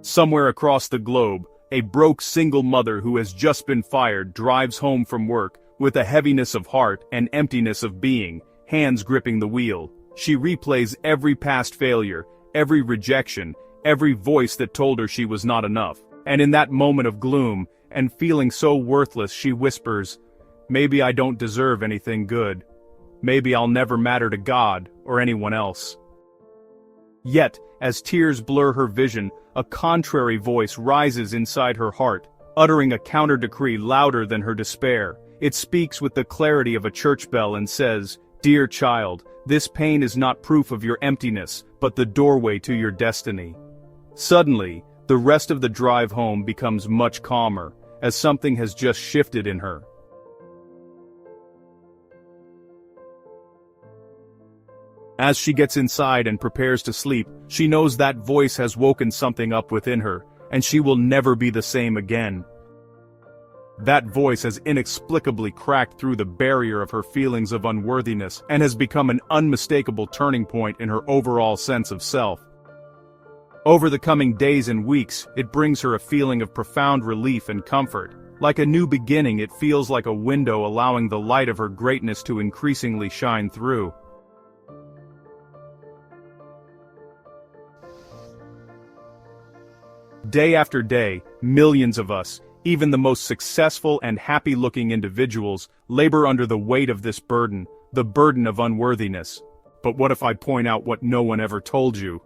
Somewhere across the globe, a broke single mother who has just been fired drives home from work with a heaviness of heart and emptiness of being, hands gripping the wheel. She replays every past failure, every rejection, every voice that told her she was not enough. And in that moment of gloom, and feeling so worthless, she whispers, "Maybe I don't deserve anything good. Maybe I'll never matter to God or anyone else." Yet, as tears blur her vision, a contrary voice rises inside her heart, uttering a counter-decree louder than her despair. It speaks with the clarity of a church bell and says, "Dear child, this pain is not proof of your emptiness, but the doorway to your destiny." Suddenly, the rest of the drive home becomes much calmer, as something has just shifted in her. As she gets inside and prepares to sleep, she knows that voice has woken something up within her, and she will never be the same again. That voice has inexplicably cracked through the barrier of her feelings of unworthiness and has become an unmistakable turning point in her overall sense of self. Over the coming days and weeks, it brings her a feeling of profound relief and comfort. Like a new beginning, it feels like a window allowing the light of her greatness to increasingly shine through. Day after day, millions of us, even the most successful and happy-looking individuals, labor under the weight of this burden, the burden of unworthiness. But what if I point out what no one ever told you?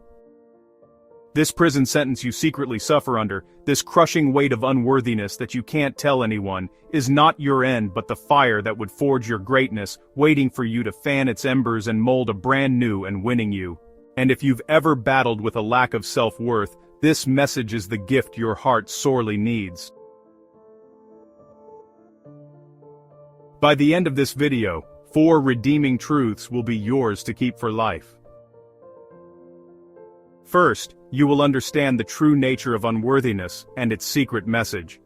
This prison sentence you secretly suffer under, this crushing weight of unworthiness that you can't tell anyone, is not your end but the fire that would forge your greatness, waiting for you to fan its embers and mold a brand new and winning you. And if you've ever battled with a lack of self-worth, this message is the gift your heart sorely needs. By the end of this video, 4 redeeming truths will be yours to keep for life. First, you will understand the true nature of unworthiness and its secret message.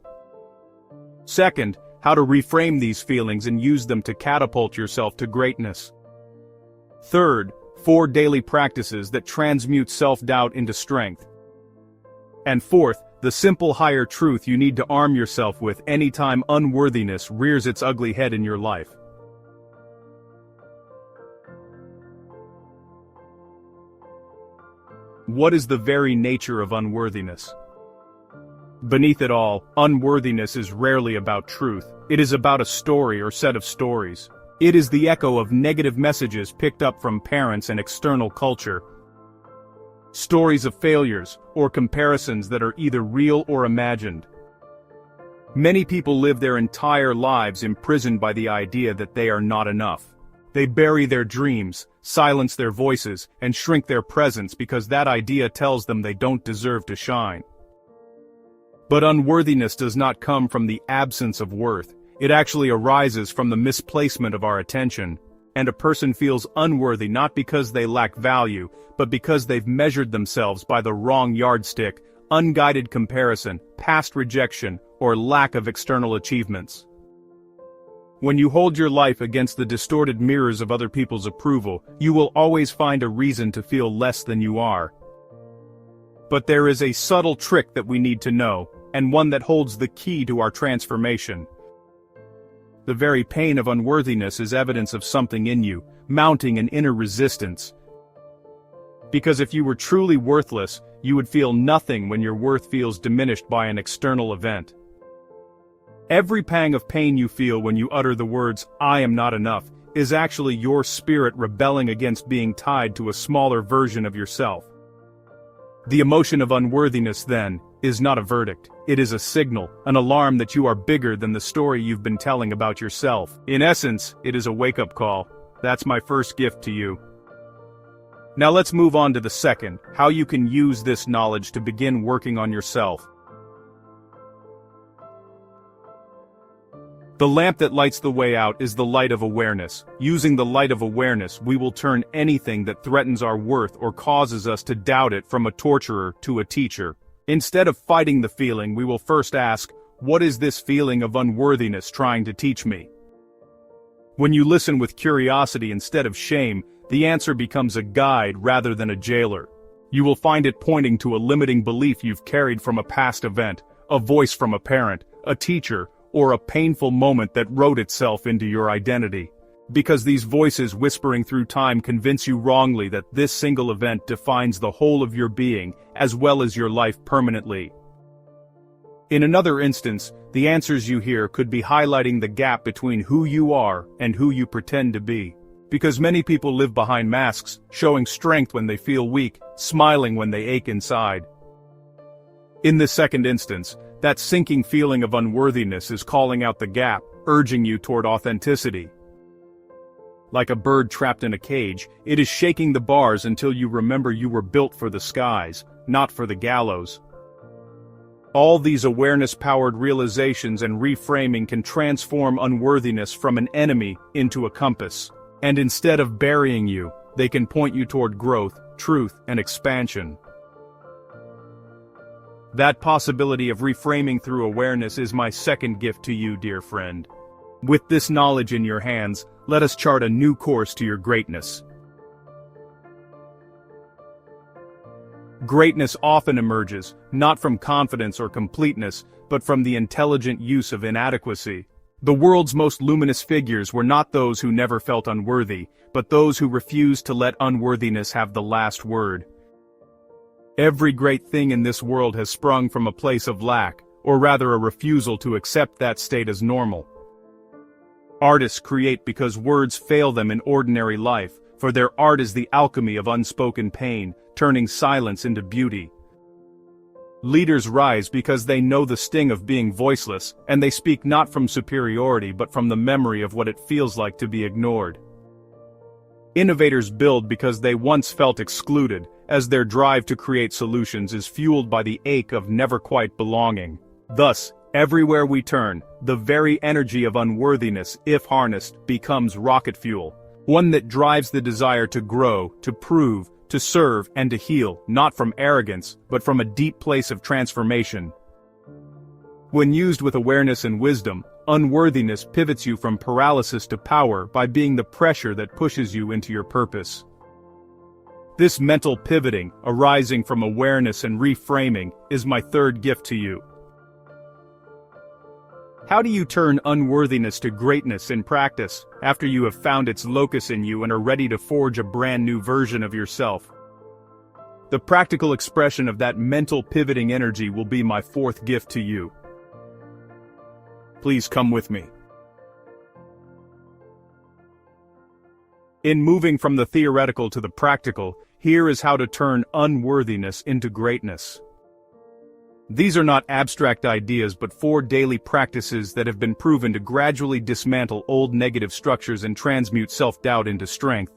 Second, how to reframe these feelings and use them to catapult yourself to greatness. Third, 4 daily practices that transmute self-doubt into strength. And fourth, the simple higher truth you need to arm yourself with anytime unworthiness rears its ugly head in your life. What is the very nature of unworthiness? Beneath it all, unworthiness is rarely about truth. It is about a story or set of stories. It is the echo of negative messages picked up from parents and external culture. Stories of failures, or comparisons that are either real or imagined. Many people live their entire lives imprisoned by the idea that they are not enough. They bury their dreams, silence their voices, and shrink their presence because that idea tells them they don't deserve to shine. But unworthiness does not come from the absence of worth. It actually arises from the misplacement of our attention. And a person feels unworthy not because they lack value, but because they've measured themselves by the wrong yardstick, unguided comparison, past rejection, or lack of external achievements. When you hold your life against the distorted mirrors of other people's approval, you will always find a reason to feel less than you are. But there is a subtle trick that we need to know, and one that holds the key to our transformation. The very pain of unworthiness is evidence of something in you, mounting an inner resistance. Because if you were truly worthless, you would feel nothing when your worth feels diminished by an external event. Every pang of pain you feel when you utter the words, "I am not enough," is actually your spirit rebelling against being tied to a smaller version of yourself. The emotion of unworthiness, then, is not a verdict. It is a signal, an alarm that you are bigger than the story you've been telling about yourself. In essence, it is a wake-up call. That's my first gift to you. Now let's move on to the second, how you can use this knowledge to begin working on yourself. The lamp that lights the way out is the light of awareness. Using the light of awareness, we will turn anything that threatens our worth or causes us to doubt it from a torturer to a teacher. Instead of fighting the feeling, we will first ask, what is this feeling of unworthiness trying to teach me? When you listen with curiosity instead of shame, the answer becomes a guide rather than a jailer. You will find it pointing to a limiting belief you've carried from a past event, a voice from a parent, a teacher, or a painful moment that wrote itself into your identity. Because these voices whispering through time convince you wrongly that this single event defines the whole of your being, as well as your life permanently. In another instance, the answers you hear could be highlighting the gap between who you are and who you pretend to be. Because many people live behind masks, showing strength when they feel weak, smiling when they ache inside. In this second instance, that sinking feeling of unworthiness is calling out the gap, urging you toward authenticity. Like a bird trapped in a cage, it is shaking the bars until you remember you were built for the skies, not for the gallows. All these awareness-powered realizations and reframing can transform unworthiness from an enemy into a compass. And instead of burying you, they can point you toward growth, truth, and expansion. That possibility of reframing through awareness is my second gift to you, dear friend. With this knowledge in your hands, let us chart a new course to your greatness. Greatness often emerges, not from confidence or completeness, but from the intelligent use of inadequacy. The world's most luminous figures were not those who never felt unworthy, but those who refused to let unworthiness have the last word. Every great thing in this world has sprung from a place of lack, or rather a refusal to accept that state as normal. Artists create because words fail them in ordinary life, for their art is the alchemy of unspoken pain, turning silence into beauty. Leaders rise because they know the sting of being voiceless, and they speak not from superiority but from the memory of what it feels like to be ignored. Innovators build because they once felt excluded, as their drive to create solutions is fueled by the ache of never quite belonging. Thus, everywhere we turn, the very energy of unworthiness, if harnessed, becomes rocket fuel, one that drives the desire to grow, to prove, to serve, and to heal, not from arrogance, but from a deep place of transformation. When used with awareness and wisdom, unworthiness pivots you from paralysis to power by being the pressure that pushes you into your purpose. This mental pivoting, arising from awareness and reframing, is my third gift to you. How do you turn unworthiness to greatness in practice, after you have found its locus in you and are ready to forge a brand new version of yourself? The practical expression of that mental pivoting energy will be my fourth gift to you. Please come with me. In moving from the theoretical to the practical, here is how to turn unworthiness into greatness. These are not abstract ideas but 4 daily practices that have been proven to gradually dismantle old negative structures and transmute self-doubt into strength.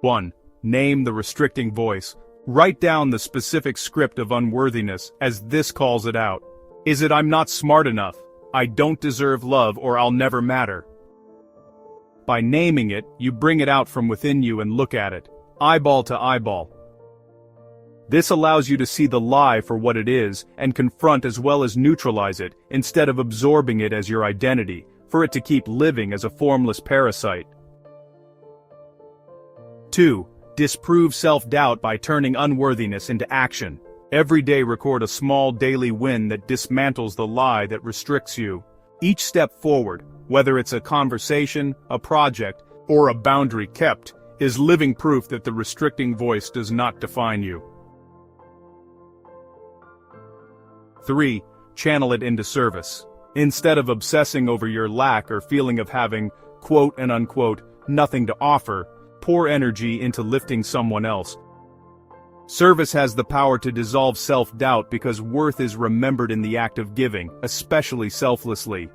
1. Name the restricting voice. Write down the specific script of unworthiness as this calls it out. Is it I'm not smart enough, I don't deserve love, or I'll never matter? By naming it, you bring it out from within you and look at it, eyeball to eyeball. This allows you to see the lie for what it is and confront as well as neutralize it, instead of absorbing it as your identity, for it to keep living as a formless parasite. 2. Disprove self-doubt by turning unworthiness into action. Every day record a small daily win that dismantles the lie that restricts you. Each step forward, whether it's a conversation, a project, or a boundary kept, is living proof that the restricting voice does not define you. 3. Channel it into service. Instead of obsessing over your lack or feeling of having, quote and unquote, nothing to offer, pour energy into lifting someone else. Service has the power to dissolve self-doubt because worth is remembered in the act of giving, especially selflessly.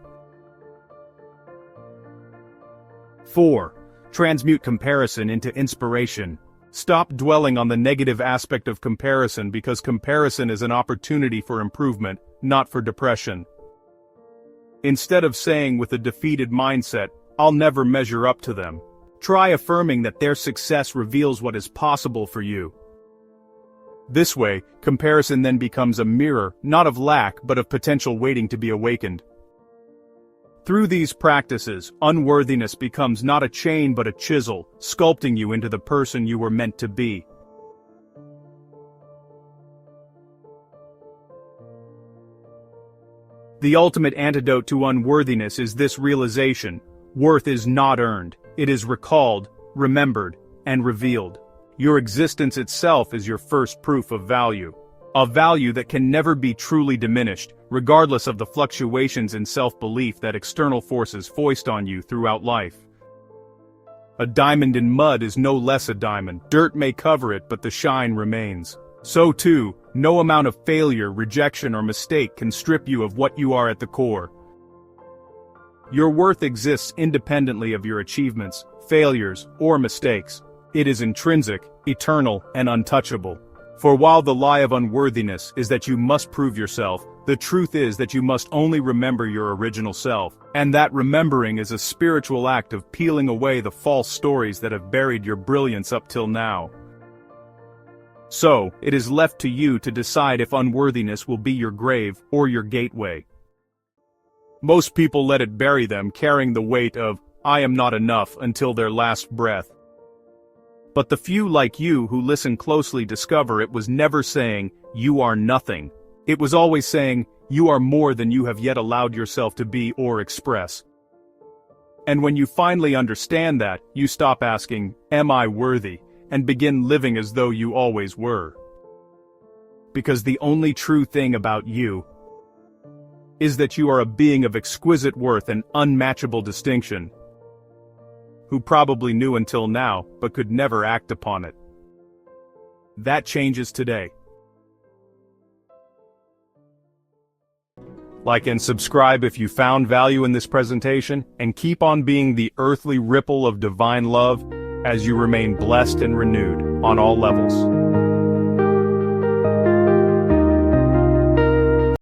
4. Transmute comparison into inspiration. Stop dwelling on the negative aspect of comparison because comparison is an opportunity for improvement, not for depression. Instead of saying with a defeated mindset, I'll never measure up to them, try affirming that their success reveals what is possible for you. This way, comparison then becomes a mirror, not of lack but of potential waiting to be awakened. Through these practices, unworthiness becomes not a chain but a chisel, sculpting you into the person you were meant to be. The ultimate antidote to unworthiness is this realization: worth is not earned, it is recalled, remembered, and revealed. Your existence itself is your first proof of value. A value that can never be truly diminished, regardless of the fluctuations in self-belief that external forces foist on you throughout life. A diamond in mud is no less a diamond. Dirt may cover it, but the shine remains. So too, no amount of failure, rejection, or mistake can strip you of what you are at the core. Your worth exists independently of your achievements, failures, or mistakes. It is intrinsic, eternal, and untouchable. For while the lie of unworthiness is that you must prove yourself, the truth is that you must only remember your original self, and that remembering is a spiritual act of peeling away the false stories that have buried your brilliance up till now. So, it is left to you to decide if unworthiness will be your grave or your gateway. Most people let it bury them, carrying the weight of, "I am not enough," until their last breath. But the few like you who listen closely discover it was never saying, "You are nothing." It was always saying, "You are more than you have yet allowed yourself to be or express." And when you finally understand that, you stop asking, "Am I worthy?" and begin living as though you always were. Because the only true thing about you is that you are a being of exquisite worth and unmatchable distinction, who probably knew until now, but could never act upon it. That changes today. Like and subscribe if you found value in this presentation, and keep on being the earthly ripple of divine love as you remain blessed and renewed on all levels.